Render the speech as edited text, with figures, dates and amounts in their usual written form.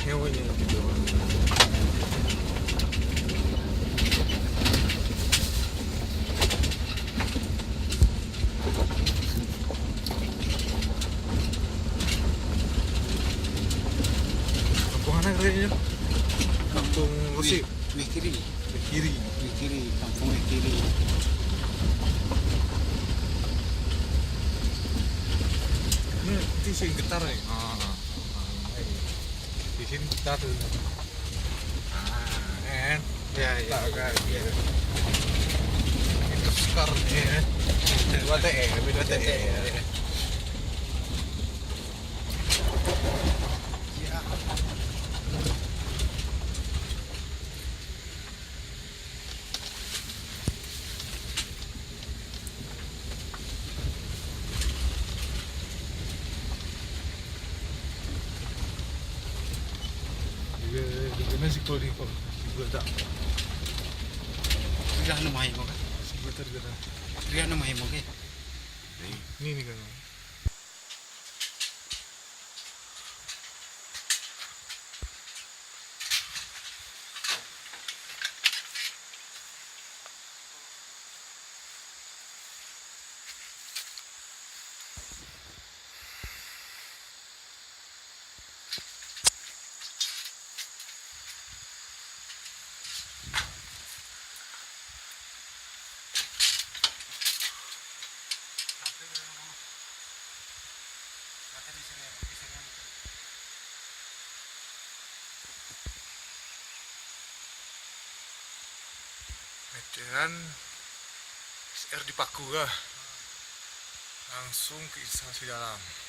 sewanya gitu. Kampung mana kayaknya? Kampung Rusik. Wikiri, Kiri. Wikiri, kampung Wikiri. Ini nanti sih getar nih. Di sini getar tuh. Kan? Ya, Tak kan? Iya. Itu skar nih. 2TE, lebih 2TE. Ya. Juga nasi kuning kok. Juga tak. Sudah numai mo ka? Juga tergerak. Sudah numai mo ka? Ini nih kan. Medan SR dipaku kah? Langsung ke instalasi dalam.